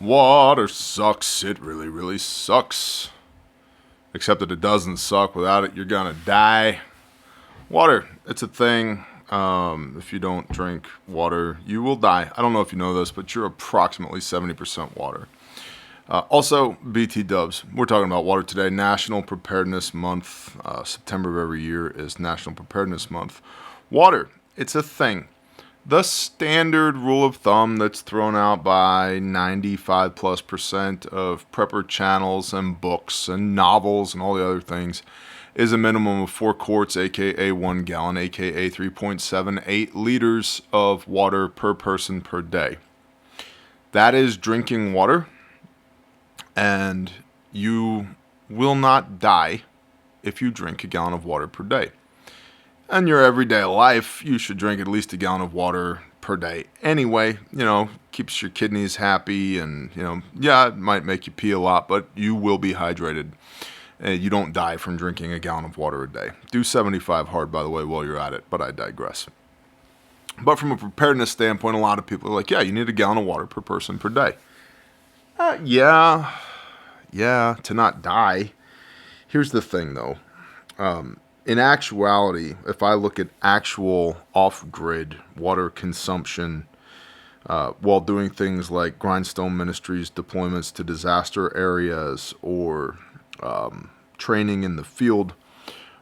Water sucks. It really, really sucks. Except that it doesn't suck. Without it, you're gonna die. Water, it's a thing. If you don't drink water, you will die. I don't know if you know this, but you're approximately 70% water. Also, BT dubs. We're talking about water today. National Preparedness Month. September of every year is National Preparedness Month. Water, it's a thing. The standard rule of thumb that's thrown out by 95+% of prepper channels and books and novels and all the other things is a minimum of 4 quarts, aka 1 gallon, aka 3.78 liters of water per person per day. That is drinking water, and you will not die if you drink a gallon of water per day. In your everyday life, you should drink at least a gallon of water per day anyway. Keeps your kidneys happy, and it might make you pee a lot, but you will be hydrated. You don't die from drinking a gallon of water a day. Do 75 hard, by the way, while you're at it, but I digress. But from a preparedness standpoint, a lot of people are like, yeah, you need a gallon of water per person per day. Yeah, to not die. Here's the thing, though. In actuality, if I look at actual off-grid water consumption while doing things like Grindstone Ministries deployments to disaster areas or training in the field,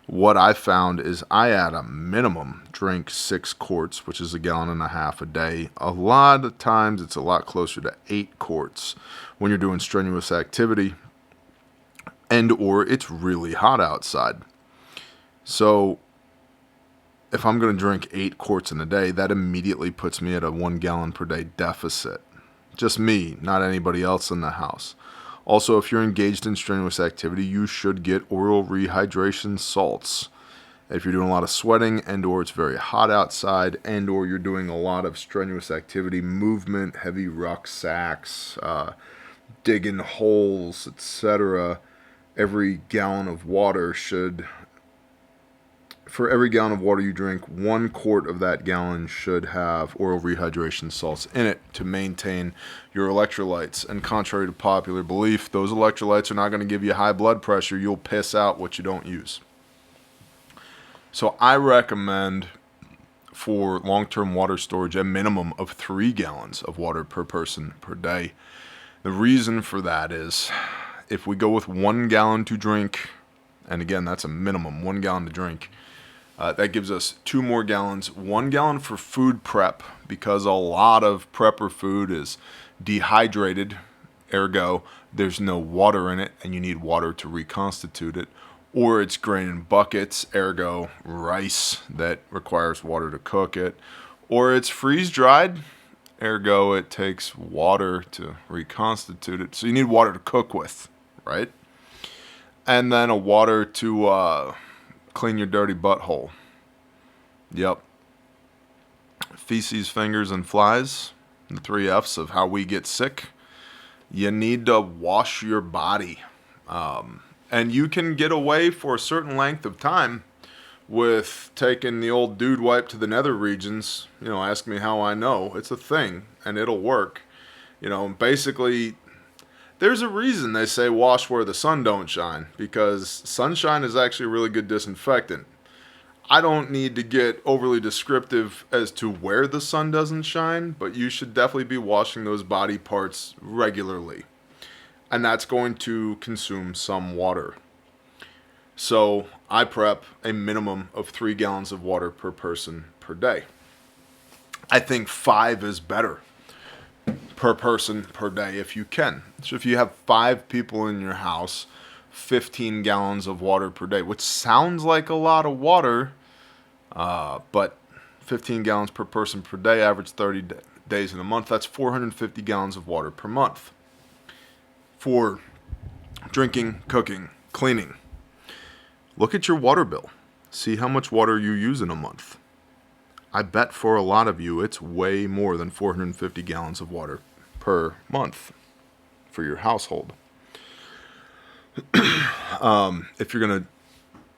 what I found is I at a minimum drink 6 quarts, which is 1.5 gallons a day. A lot of times it's a lot closer to 8 quarts when you're doing strenuous activity and or it's really hot outside. So if I'm going to drink 8 quarts in a day, that immediately puts me at a 1 gallon per day deficit. Just me, not anybody else in the house. Also, if you're engaged in strenuous activity, you should get oral rehydration salts. If you're doing a lot of sweating and or it's very hot outside and or you're doing a lot of strenuous activity, movement, heavy rucksacks, digging holes, etc., every gallon of water for every gallon of water you drink, 1 quart of that gallon should have oral rehydration salts in it to maintain your electrolytes. And contrary to popular belief, those electrolytes are not going to give you high blood pressure. You'll piss out what you don't use. So I recommend for long-term water storage a minimum of 3 gallons of water per person per day. The reason for that is if we go with 1 gallon to drink, and again, that's a minimum, 1 gallon to drink, that gives us 2 more gallons. 1 gallon for food prep, because a lot of prepper food is dehydrated, ergo there's no water in it and you need water to reconstitute it. Or it's grain in buckets, ergo rice that requires water to cook it. Or it's freeze-dried, ergo it takes water to reconstitute it. So you need water to cook with, right? And then a water to clean your dirty butthole. Yep. Feces, fingers, and flies. The 3 F's of how we get sick. You need to wash your body. And you can get away for a certain length of time with taking the old dude wipe to the nether regions. Ask me how I know. It's a thing, and it'll work. Basically, there's a reason they say wash where the sun don't shine, because sunshine is actually a really good disinfectant. I don't need to get overly descriptive as to where the sun doesn't shine, but you should definitely be washing those body parts regularly. And that's going to consume some water. So I prep a minimum of 3 gallons of water per person per day. I think 5 is better per person per day if you can. So if you have 5 people in your house, 15 gallons of water per day, which sounds like a lot of water, but 15 gallons per person per day, average 30 days in a month, that's 450 gallons of water per month for drinking, cooking, cleaning. Look at your water bill. See how much water you use in a month. I bet for a lot of you, it's way more than 450 gallons of water per month for your household. If you're going to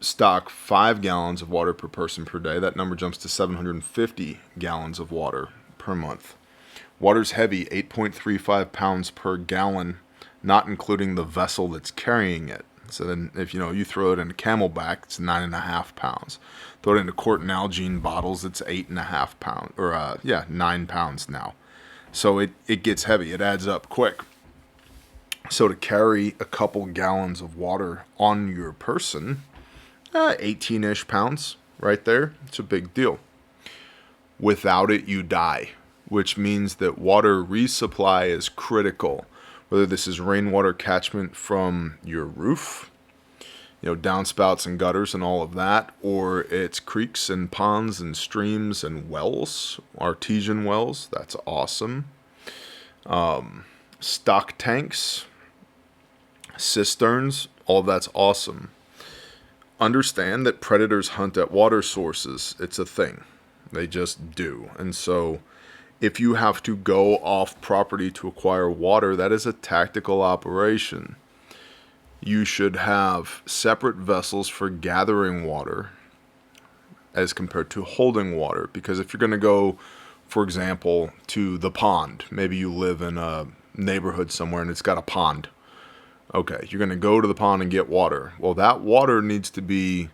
stock 5 gallons of water per person per day, that number jumps to 750 gallons of water per month. Water's heavy, 8.35 pounds per gallon, not including the vessel that's carrying it. So then if you throw it into Camelback, it's 9.5 pounds. Throw it into Quart and Nalgene bottles, it's 8.5 pounds, or 9 pounds now. So it gets heavy. It adds up quick. So to carry a couple gallons of water on your person, 18-ish pounds right there, it's a big deal. Without it, you die, which means that water resupply is critical. Whether this is rainwater catchment from your roof, downspouts and gutters and all of that, or it's creeks and ponds and streams and wells, artesian wells, that's awesome. Stock tanks, cisterns, all of that's awesome. Understand that predators hunt at water sources. It's a thing. They just do. And so if you have to go off property to acquire water, that is a tactical operation. You should have separate vessels for gathering water as compared to holding water. Because if you're going to go, for example, to the pond, maybe you live in a neighborhood somewhere and it's got a pond. Okay, you're going to go to the pond and get water. Well, that water needs to be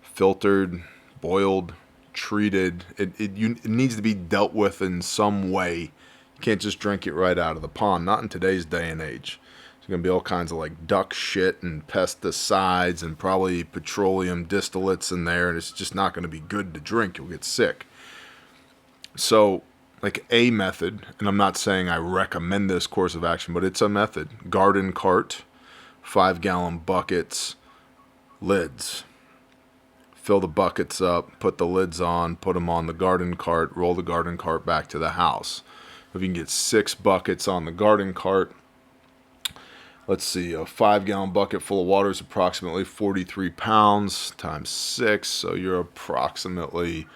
filtered, boiled, treated. It needs to be dealt with in some way. You can't just drink it right out of the pond, not in today's day and age. There's going to be all kinds of like duck shit and pesticides and probably petroleum distillates in there, and it's just not going to be good to drink. You'll get sick. So, like a method, and I'm not saying I recommend this course of action, but it's a method. Garden cart, 5-gallon buckets, lids. Fill the buckets up, put the lids on, put them on the garden cart, roll the garden cart back to the house. If you can get 6 buckets on the garden cart, let's see, a 5-gallon bucket full of water is approximately 43 pounds times 6, so you're approximately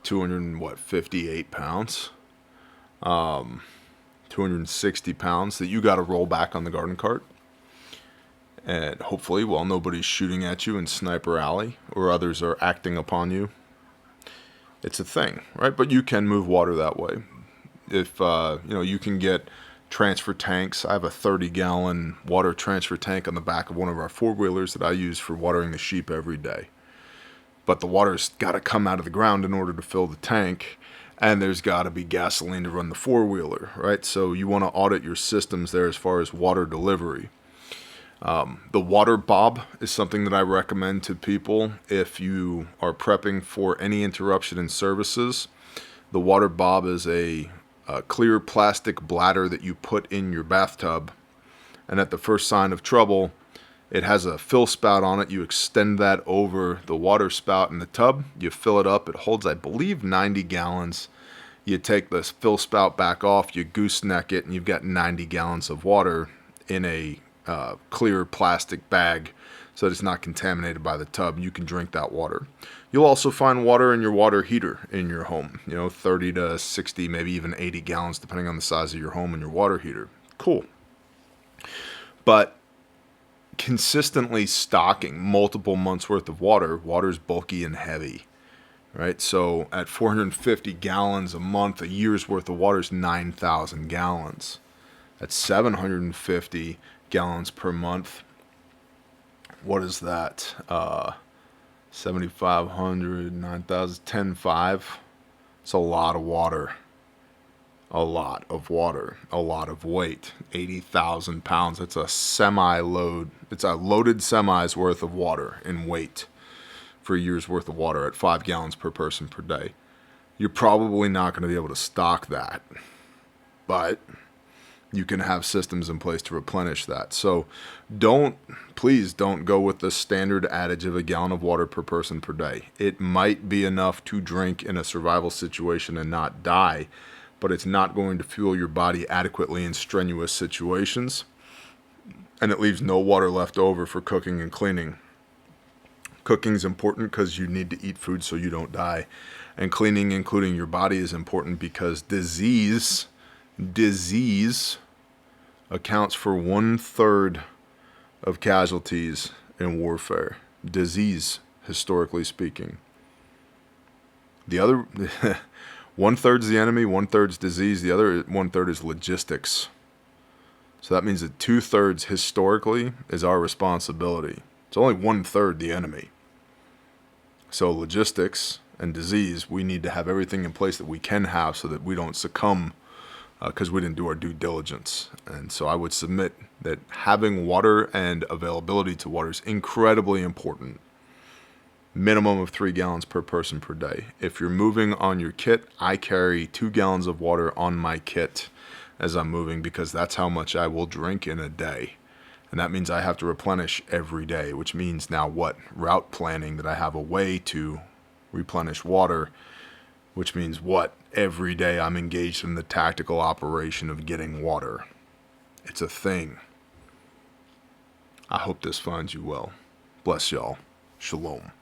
258 pounds. 260 pounds that you got to roll back on the garden cart. And hopefully, while nobody's shooting at you in Sniper Alley or others are acting upon you, it's a thing, right? But you can move water that way. If, you can get transfer tanks. I have a 30-gallon water transfer tank on the back of one of our 4-wheelers that I use for watering the sheep every day. But the water's got to come out of the ground in order to fill the tank. And there's got to be gasoline to run the 4-wheeler, right? So you want to audit your systems there as far as water delivery. The water bob is something that I recommend to people if you are prepping for any interruption in services. The water bob is a clear plastic bladder that you put in your bathtub, and at the first sign of trouble, it has a fill spout on it. You extend that over the water spout in the tub. You fill it up. It holds, I believe, 90 gallons. You take the fill spout back off, you gooseneck it, and you've got 90 gallons of water in a clear plastic bag so that it's not contaminated by the tub. You can drink that water. You'll also find water in your water heater in your home, 30 to 60, maybe even 80 gallons, depending on the size of your home and your water heater. Cool. But consistently stocking multiple months worth of water is bulky and heavy, right? So at 450 gallons a month, a year's worth of water is 9,000 gallons. That's 750 gallons per month. What is that? 7,500, 9,000, 10,500. It's a lot of water. A lot of water. A lot of weight. 80,000 pounds. It's a semi-load. It's a loaded semi's worth of water in weight for a year's worth of water at 5 gallons per person per day. You're probably not going to be able to stock that. But you can have systems in place to replenish that. So please don't go with the standard adage of a gallon of water per person per day. It might be enough to drink in a survival situation and not die, but it's not going to fuel your body adequately in strenuous situations. And it leaves no water left over for cooking and cleaning. Cooking is important because you need to eat food so you don't die. And cleaning, including your body, is important because disease accounts for 1/3 of casualties in warfare. Disease, historically speaking. The other, 1/3's the enemy, 1/3's disease, the other 1/3 is logistics. So that means that 2/3 historically is our responsibility. It's only 1/3 the enemy. So logistics and disease, we need to have everything in place that we can have so that we don't succumb because we didn't do our due diligence. And so I would submit that having water and availability to water is incredibly important. Minimum of 3 gallons per person per day. If you're moving on your kit, I carry 2 gallons of water on my kit as I'm moving because that's how much I will drink in a day. And that means I have to replenish every day, which means now what? Route planning, that I have a way to replenish water, which means what? Every day I'm engaged in the tactical operation of getting water. It's a thing. I hope this finds you well. Bless y'all. Shalom.